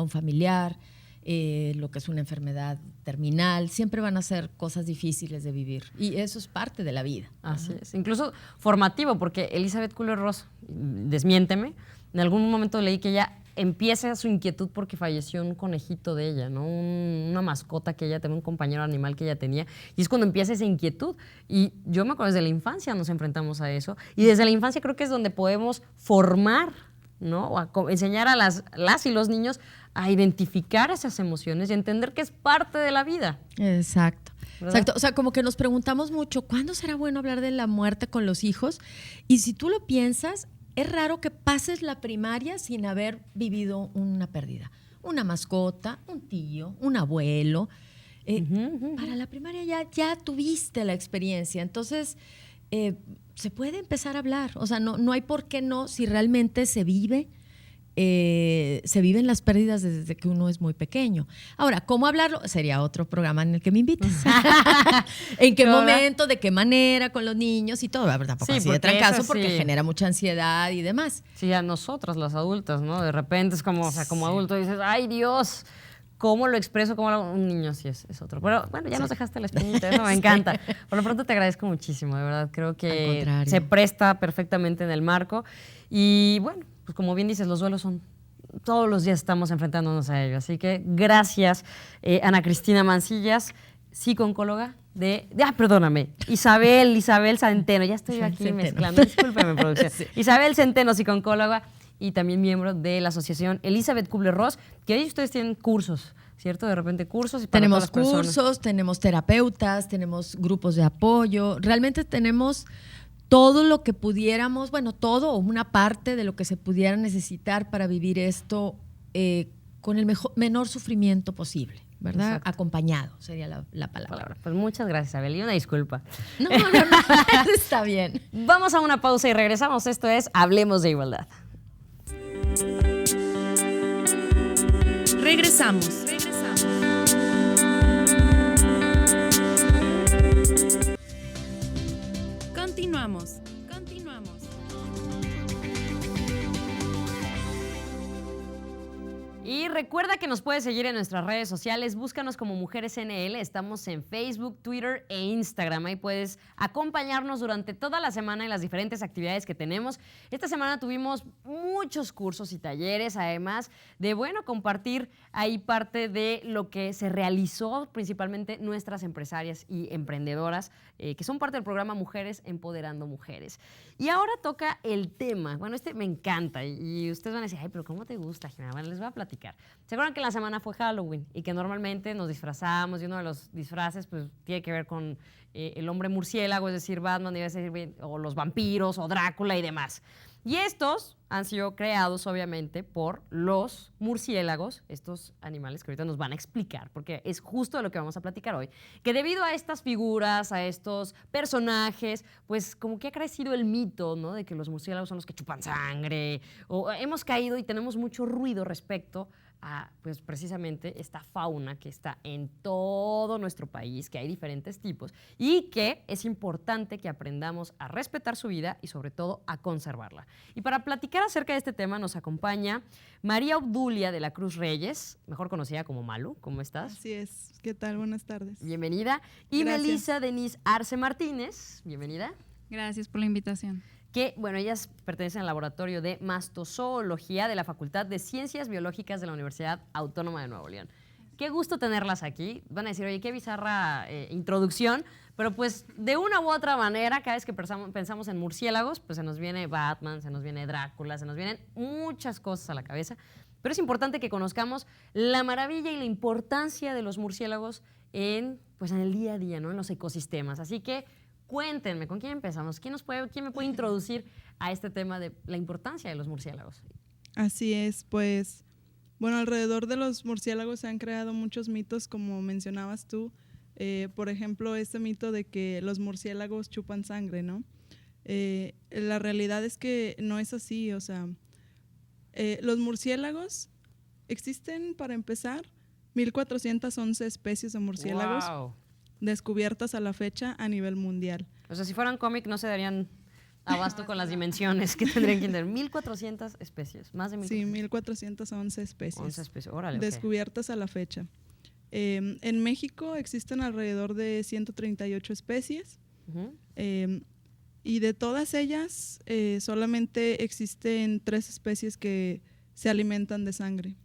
familiar, lo que es una enfermedad terminal, siempre van a ser cosas difíciles de vivir y eso es parte de la vida. Así es. Incluso formativo, porque Elizabeth Kubler-Ross, desmiénteme, en algún momento leí que ella empieza su inquietud porque falleció un conejito de ella, ¿no? Una mascota que ella tenía, un compañero animal que ella tenía, y es cuando empieza esa inquietud. Y yo me acuerdo, desde la infancia nos enfrentamos a eso, y desde la infancia creo que es donde podemos formar, ¿no? O enseñar a las y los niños a identificar esas emociones y entender que es parte de la vida. Exacto. ¿Verdad? Exacto. O sea, como que nos preguntamos mucho, ¿cuándo será bueno hablar de la muerte con los hijos? Y si tú lo piensas, es raro que pases la primaria sin haber vivido una pérdida. Una mascota, un tío, un abuelo. Para la primaria ya tuviste la experiencia. Entonces, se puede empezar a hablar. O sea, no hay por qué no, si realmente se viven las pérdidas desde que uno es muy pequeño. Ahora, ¿cómo hablarlo? Sería otro programa en el que me invites. ¿En qué momento? ¿De qué manera? Con los niños y todo. La verdad, tampoco Sí, así de porque trancazo eso porque sí. genera mucha ansiedad y demás. Sí, a nosotras, las adultas, ¿no? De repente es como, o sea, como adulto dices, ¡ay, Dios! ¿Cómo lo expreso? ¿Cómo lo hago? Un niño sí es otro. Pero bueno, ya nos dejaste la espinita, eso me encanta. Por lo pronto te agradezco muchísimo, de verdad. Creo Al que contrario. se presta perfectamente en el marco. Y bueno, pues como bien dices, los duelos son... Todos los días estamos enfrentándonos a ello. Así que gracias, Ana Cristina Mancillas, psicooncóloga perdóname, Isabel Centeno. Ya estoy aquí Centeno. mezclando. Discúlpeme, producción. Sí. Isabel Centeno, psicooncóloga y también miembro de la asociación Elizabeth Kubler-Ross, que ahí ustedes tienen cursos, ¿cierto? De repente cursos. Y para Tenemos todas las personas. cursos, tenemos terapeutas, tenemos grupos de apoyo. Realmente tenemos todo lo que pudiéramos, bueno, todo o una parte de lo que se pudiera necesitar para vivir esto con el menor sufrimiento posible, ¿verdad? Exacto. Acompañado sería la palabra. Pues muchas gracias, Isabel. Y una disculpa. No, está bien. Vamos a una pausa y regresamos. Esto es Hablemos de Igualdad. Regresamos. Continuamos. recuerda que nos puedes seguir en nuestras redes sociales, búscanos como Mujeres NL, estamos en Facebook, Twitter e Instagram. Ahí puedes acompañarnos durante toda la semana en las diferentes actividades que tenemos. Esta semana tuvimos muchos cursos y talleres, además de, bueno, compartir ahí parte de lo que se realizó, principalmente nuestras empresarias y emprendedoras, que son parte del programa Mujeres Empoderando Mujeres. Y ahora toca el tema, bueno, este me encanta y ustedes van a decir, ay, pero ¿cómo te gusta, Jimena? Bueno, les voy a platicar. ¿Se acuerdan que la semana fue Halloween y que normalmente nos disfrazamos y uno de los disfraces pues tiene que ver con el hombre murciélago, es decir, Batman, o los vampiros o Drácula y demás? Y estos han sido creados obviamente por los murciélagos, estos animales que ahorita nos van a explicar, porque es justo de lo que vamos a platicar hoy, que debido a estas figuras, a estos personajes, pues como que ha crecido el mito, ¿no?, de que los murciélagos son los que chupan sangre, o hemos caído y tenemos mucho ruido respecto a, pues precisamente esta fauna que está en todo nuestro país, que hay diferentes tipos y que es importante que aprendamos a respetar su vida y sobre todo a conservarla. Y para platicar acerca de este tema nos acompaña María Obdulia de la Cruz Reyes, mejor conocida como Malu. ¿Cómo estás? Así es. ¿Qué tal? Buenas tardes. Bienvenida. Y Gracias. Melissa Denise Arce Martínez. Bienvenida. Gracias por la invitación. Que, bueno, ellas pertenecen al laboratorio de mastozoología de la Facultad de Ciencias Biológicas de la Universidad Autónoma de Nuevo León. Qué gusto tenerlas aquí. Van a decir, oye, qué bizarra introducción, pero pues de una u otra manera, cada vez que pensamos en murciélagos, pues se nos viene Batman, se nos viene Drácula, se nos vienen muchas cosas a la cabeza. Pero es importante que conozcamos la maravilla y la importancia de los murciélagos pues en el día a día, ¿no?, en los ecosistemas. Así que cuéntenme, ¿con quién empezamos? ¿Quién me puede introducir a este tema de la importancia de los murciélagos? Así es, pues, bueno, alrededor de los murciélagos se han creado muchos mitos, como mencionabas tú. Por ejemplo, este mito de que los murciélagos chupan sangre, ¿no? La realidad es que no es así, o sea, los murciélagos existen, para empezar, 1,411 especies de murciélagos. ¡Wow! Descubiertas a la fecha a nivel mundial. O sea, si fueran cómic no se darían abasto con las dimensiones que tendrían que tener. 1,400 especies, más de 1,400. Sí, 1,411 especies. 11 especies, órale. Descubiertas a la fecha. En México existen alrededor de 138 especies. Uh-huh. Y de todas ellas, solamente existen 3 especies que se alimentan de sangre.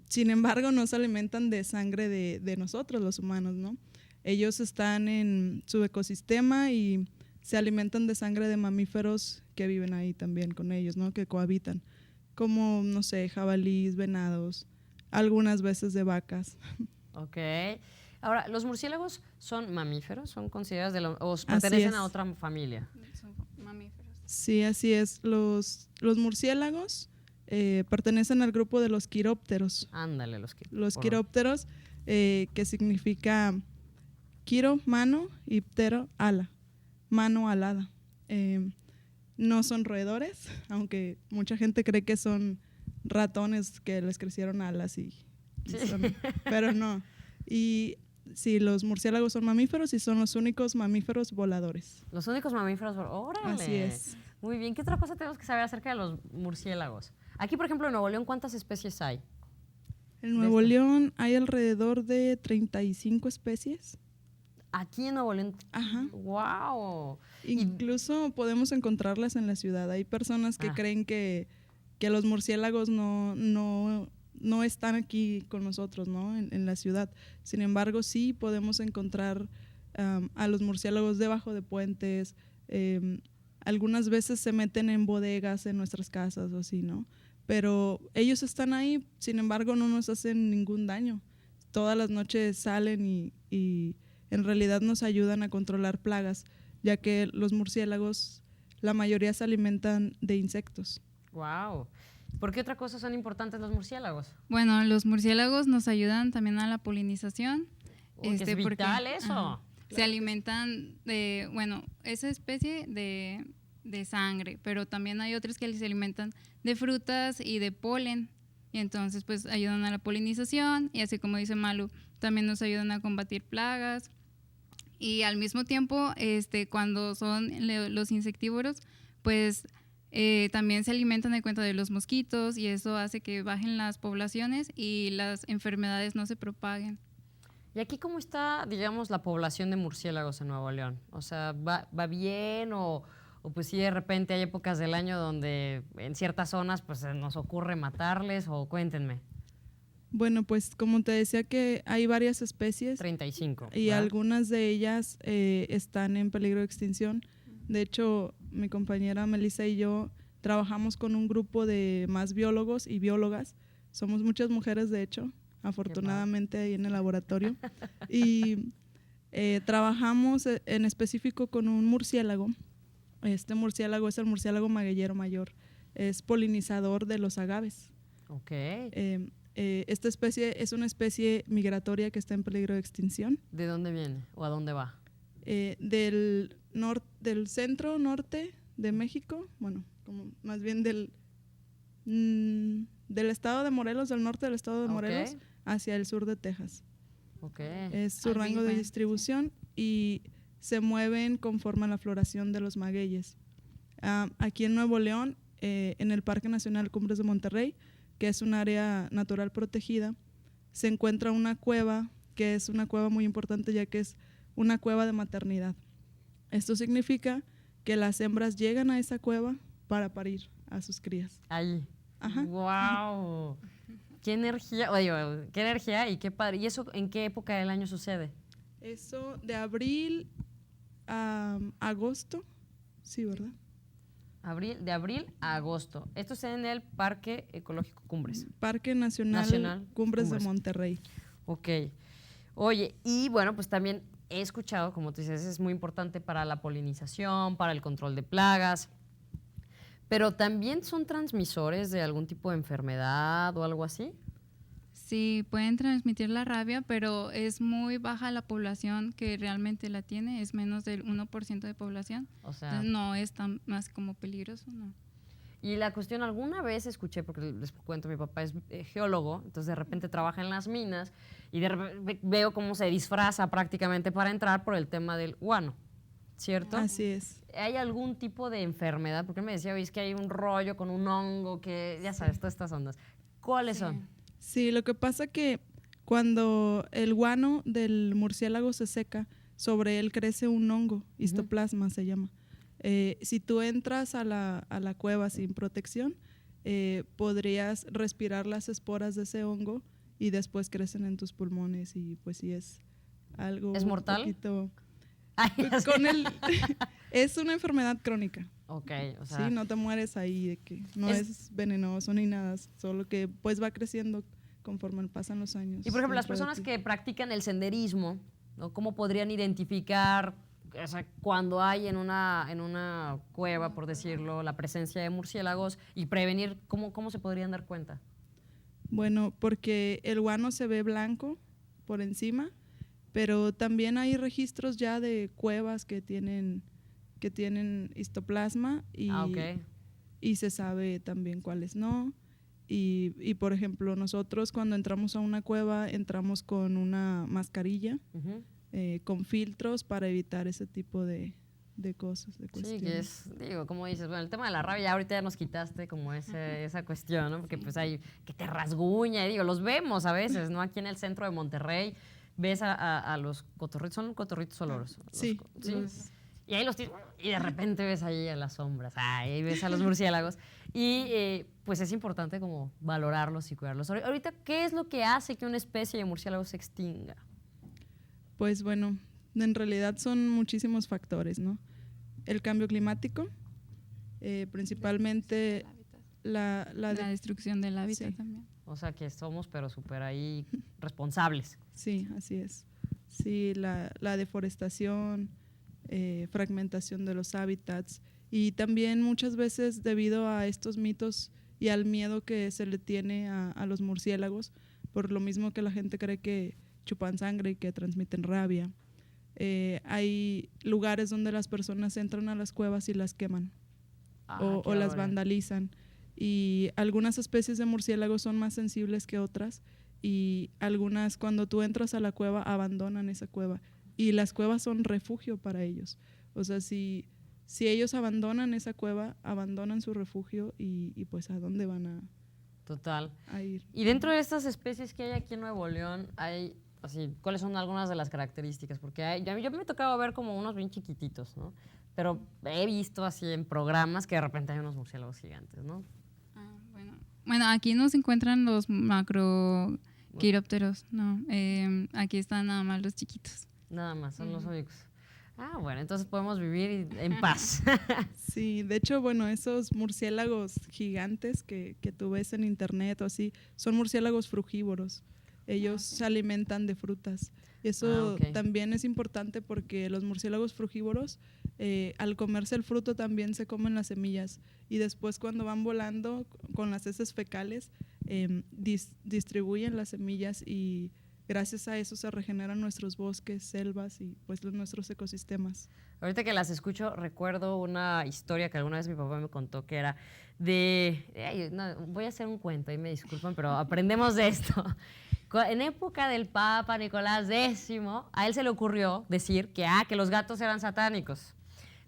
Sin embargo, no se alimentan de sangre de nosotros, los humanos, ¿no? Ellos están en su ecosistema y se alimentan de sangre de mamíferos que viven ahí también con ellos, ¿no?, que cohabitan, como, no sé, jabalíes, venados, algunas veces de vacas. Ok. Ahora, ¿los murciélagos son mamíferos? ¿Son considerados o pertenecen a otra familia? Son mamíferos. Sí, así es. Los murciélagos pertenecen al grupo de los quirópteros. Ándale, Los quirópteros, que significa quiro, mano, y ptero, ala, mano alada. No son roedores, aunque mucha gente cree que son ratones que les crecieron alas y Sí. pero no. Y sí, los murciélagos son mamíferos y son los únicos mamíferos voladores. Los únicos mamíferos. ¡Órale! Así es. Muy bien. ¿Qué otra cosa tenemos que saber acerca de los murciélagos? Aquí, por ejemplo, en Nuevo León, ¿cuántas especies hay? En Nuevo León hay alrededor de 35 especies. Aquí en Nuevo León. Ajá. ¡Wow! Incluso podemos encontrarlas en la ciudad. Hay personas que creen que los murciélagos no están aquí con nosotros, ¿no?, en la ciudad. Sin embargo, sí podemos encontrar a los murciélagos debajo de puentes. Algunas veces se meten en bodegas en nuestras casas o así, ¿no? Pero ellos están ahí, sin embargo, no nos hacen ningún daño. Todas las noches salen y en realidad nos ayudan a controlar plagas, ya que los murciélagos, la mayoría se alimentan de insectos. ¡Wow! ¿Por qué otra cosa son importantes los murciélagos? Bueno, los murciélagos nos ayudan también a la polinización. Uy, que es vital eso. Se alimentan de, bueno, esa especie de sangre, pero también hay otras que se alimentan de frutas y de polen. Y entonces pues ayudan a la polinización y así como dice Malu, también nos ayudan a combatir plagas. Y al mismo tiempo, cuando son los insectívoros, pues También se alimentan de cuenta de los mosquitos y eso hace que bajen las poblaciones y las enfermedades no se propaguen. ¿Y aquí cómo está, digamos, la población de murciélagos en Nuevo León? O sea, ¿va bien o pues sí de repente hay épocas del año donde en ciertas zonas pues nos ocurre matarles? O cuéntenme. Bueno, pues como te decía que hay varias especies 35. y ¿verdad? algunas de ellas están en peligro de extinción. De hecho, mi compañera Melissa y yo trabajamos con un grupo de más biólogos y biólogas. Somos muchas mujeres, de hecho, afortunadamente ahí en el laboratorio. Y trabajamos en específico con un murciélago. Este murciélago es el murciélago magueyero mayor. Es polinizador de los agaves. Ok. Esta especie es una especie migratoria que está en peligro de extinción. ¿De dónde viene o a dónde va? Del centro norte de México, bueno, como más bien del estado de Morelos, del norte del estado de Morelos, hacia el sur de Texas. Okay. Es su rango de distribución y se mueven conforme a la floración de los magueyes. Aquí en Nuevo León, en el Parque Nacional Cumbres de Monterrey, que es un área natural protegida, se encuentra una cueva, que es una cueva muy importante ya que es una cueva de maternidad. Esto significa que las hembras llegan a esa cueva para parir a sus crías. Ahí. Ajá. ¡Wow! ¡Qué energía! Oye, qué energía y qué padre. ¿Y eso en qué época del año sucede? Eso de abril a agosto, sí, ¿verdad? De abril a agosto. Esto es en el Parque Ecológico Cumbres. Parque Nacional Cumbres de Monterrey. Ok. Oye, y bueno, pues también he escuchado, como tú dices, es muy importante para la polinización, para el control de plagas, pero también son transmisores de algún tipo de enfermedad o algo así. Sí, pueden transmitir la rabia, pero es muy baja la población que realmente la tiene, es menos del 1% de población. O sea, entonces no es tan más como peligroso, ¿no? Y la cuestión, alguna vez escuché, porque les cuento, mi papá es geólogo, entonces de repente trabaja en las minas y de repente veo cómo se disfraza prácticamente para entrar por el tema del guano, ¿cierto? Así es. ¿Hay algún tipo de enfermedad? Porque él me decía, oye, es que hay un rollo con un hongo que, ya sabes, todas estas ondas. ¿Cuáles son? Sí, lo que pasa que cuando el guano del murciélago se seca, sobre él crece un hongo, histoplasma se llama. Si tú entras a la cueva sin protección, podrías respirar las esporas de ese hongo y después crecen en tus pulmones y pues sí es algo... ¿Es mortal? Poquito, Ay, es una enfermedad crónica. Ok, o sea... Sí, no te mueres ahí, de que no es venenoso ni nada, solo que pues va creciendo conforme pasan los años. Y por ejemplo, las personas que practican el senderismo, ¿no? ¿Cómo podrían identificar, o sea, cuando hay en una cueva, por decirlo, la presencia de murciélagos y prevenir, cómo se podrían dar cuenta? Bueno, porque el guano se ve blanco por encima, pero también hay registros ya de cuevas que tienen histoplasma y se sabe también cuáles no. Y por ejemplo, nosotros cuando entramos a una cueva entramos con una mascarilla, con filtros para evitar ese tipo de cosas, de cuestiones. Sí, que es, digo, como dices, bueno, el tema de la rabia, ahorita ya nos quitaste como esa cuestión, ¿no? Porque pues hay que te rasguña, y digo, los vemos a veces, ¿no? Aquí en el centro de Monterrey ves a los cotorritos, ¿son cotorritos o loros? Sí. Y ahí y de repente ves ahí a las sombras, ahí ves a los murciélagos. Y pues es importante como valorarlos y cuidarlos. Ahorita, ¿qué es lo que hace que una especie de murciélago se extinga? Pues bueno, en realidad son muchísimos factores, ¿no? El cambio climático, principalmente la destrucción del hábitat también. O sea que somos pero súper ahí responsables. Sí, así es. Sí, la deforestación, fragmentación de los hábitats y también muchas veces debido a estos mitos y al miedo que se le tiene a los murciélagos, por lo mismo que la gente cree que chupan sangre y que transmiten rabia. Hay lugares donde las personas entran a las cuevas y las queman o las vandalizan. Y algunas especies de murciélagos son más sensibles que otras y algunas cuando tú entras a la cueva abandonan esa cueva y las cuevas son refugio para ellos. O sea, si si ellos abandonan esa cueva, abandonan su refugio y pues a dónde van Total. a ir. Y dentro de estas especies que hay aquí en Nuevo León, hay, así, ¿cuáles son algunas de las características? Porque yo me he tocado ver como unos bien chiquititos, ¿no? Pero he visto así en programas que de repente hay unos murciélagos gigantes, ¿no? Bueno, aquí no se encuentran los macroquirópteros, no. Aquí están nada más los chiquitos. Nada más, son los únicos. Ah, bueno, entonces podemos vivir en paz. Sí, de hecho, bueno, esos murciélagos gigantes que tú ves en internet o así, son murciélagos frugívoros. Ellos se alimentan de frutas. Eso también es importante porque los murciélagos frugívoros, al comerse el fruto también se comen las semillas y después cuando van volando con las heces fecales distribuyen las semillas y gracias a eso se regeneran nuestros bosques, selvas y pues nuestros ecosistemas. Ahorita que las escucho, recuerdo una historia que alguna vez mi papá me contó que era voy a hacer un cuento, ahí me disculpan, pero aprendemos de esto. En época del Papa Nicolás X, a él se le ocurrió decir que los gatos eran satánicos.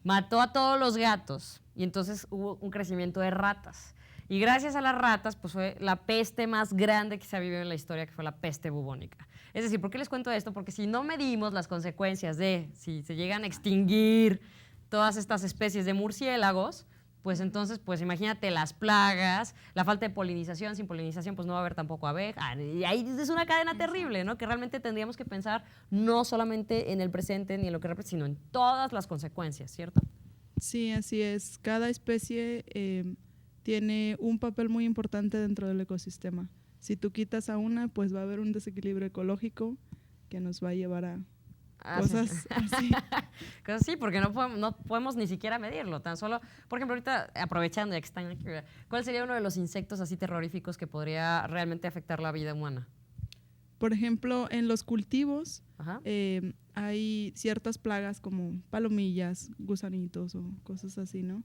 Mató a todos los gatos y entonces hubo un crecimiento de ratas. Y gracias a las ratas, pues fue la peste más grande que se ha vivido en la historia, que fue la peste bubónica. Es decir, ¿por qué les cuento esto? Porque si no medimos las consecuencias de si se llegan a extinguir todas estas especies de murciélagos, pues entonces, pues imagínate las plagas, la falta de polinización. Sin polinización, pues no va a haber tampoco abejas. Y ahí es una cadena terrible, ¿no? Que realmente tendríamos que pensar no solamente en el presente ni en lo que representa, sino en todas las consecuencias, ¿cierto? Sí, así es. Cada especie tiene un papel muy importante dentro del ecosistema. Si tú quitas a una, pues va a haber un desequilibrio ecológico que nos va a llevar a cosas así. Cosas así, porque no podemos ni siquiera medirlo. Tan solo, por ejemplo, ahorita aprovechando ya que están aquí, ¿cuál sería uno de los insectos así terroríficos que podría realmente afectar la vida humana? Por ejemplo, en los cultivos hay ciertas plagas como palomillas, gusanitos o cosas así, ¿no?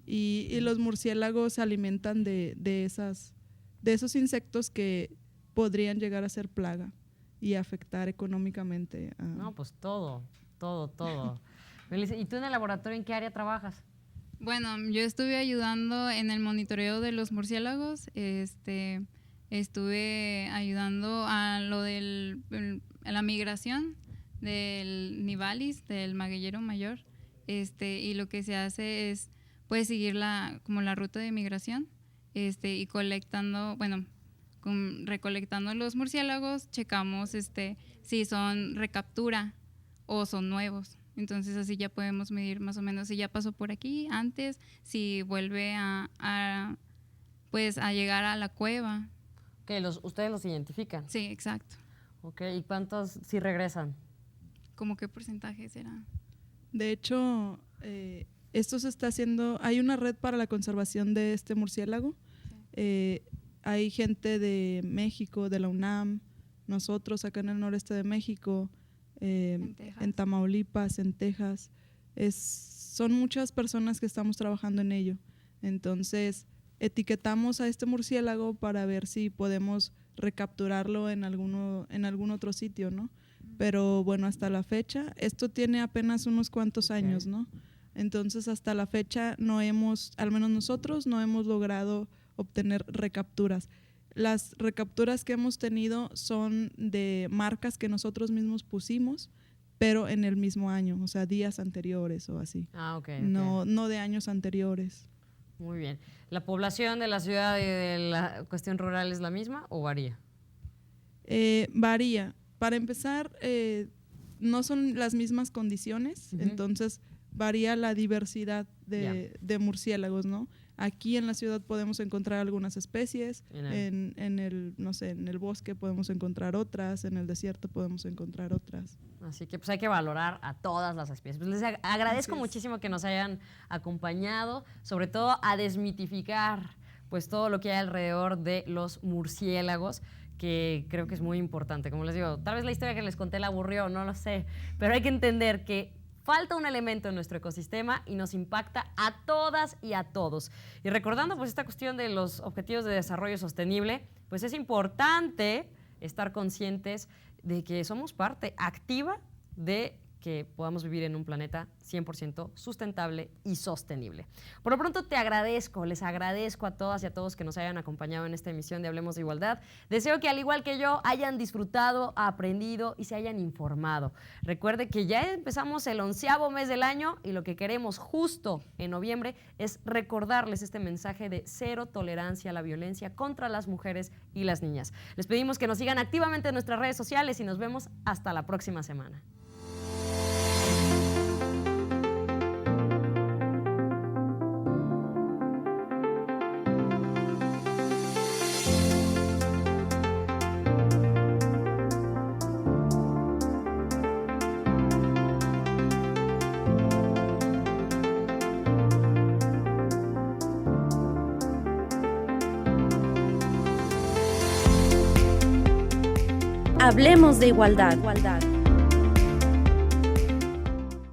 Y los murciélagos se alimentan de esos insectos que podrían llegar a ser plaga y afectar económicamente. No, pues todo. ¿Y tú en el laboratorio en qué área trabajas? Bueno, yo estuve ayudando en el monitoreo de los murciélagos. Estuve ayudando a lo de la migración del Nivalis, del magueyero mayor. Y lo que se hace es pues seguir la ruta de migración y recolectando los murciélagos, checamos si son recaptura o son nuevos. Entonces así ya podemos medir más o menos si ya pasó por aquí antes, si vuelve a llegar a la cueva. ¿Ustedes los identifican? Sí, exacto. Ok, ¿y cuántos sí regresan? ¿Cómo qué porcentaje será? De hecho, esto se está haciendo, hay una red para la conservación de este murciélago. Sí. Hay gente de México, de la UNAM, nosotros acá en el noreste de México, en Tamaulipas, en Texas. Son muchas personas que estamos trabajando en ello. Entonces, etiquetamos a este murciélago para ver si podemos recapturarlo en algún otro sitio, ¿no? Pero bueno, hasta la fecha, esto tiene apenas unos cuantos años, ¿no? Entonces, hasta la fecha al menos nosotros, no hemos logrado obtener recapturas. Las recapturas que hemos tenido son de marcas que nosotros mismos pusimos, pero en el mismo año, o sea, días anteriores o así. No de años anteriores. Muy bien. ¿La población de la ciudad y de la cuestión rural es la misma o varía? Varía. Para empezar, no son las mismas condiciones, entonces varía la diversidad de murciélagos, ¿no? Aquí en la ciudad podemos encontrar algunas especies, en el bosque podemos encontrar otras, en el desierto podemos encontrar otras. Así que pues hay que valorar a todas las especies. Pues les agradezco muchísimo que nos hayan acompañado, sobre todo a desmitificar pues todo lo que hay alrededor de los murciélagos, que creo que es muy importante. Como les digo, tal vez la historia que les conté la aburrió, no lo sé, pero hay que entender que falta un elemento en nuestro ecosistema y nos impacta a todas y a todos. Y recordando pues esta cuestión de los objetivos de desarrollo sostenible, pues es importante estar conscientes de que somos parte activa de que podamos vivir en un planeta 100% sustentable y sostenible. Por lo pronto les agradezco a todas y a todos que nos hayan acompañado en esta emisión de Hablemos de Igualdad. Deseo que al igual que yo hayan disfrutado, aprendido y se hayan informado. Recuerde que ya empezamos el 11º mes del año y lo que queremos justo en noviembre es recordarles este mensaje de cero tolerancia a la violencia contra las mujeres y las niñas. Les pedimos que nos sigan activamente en nuestras redes sociales y nos vemos hasta la próxima semana. Hablemos de igualdad.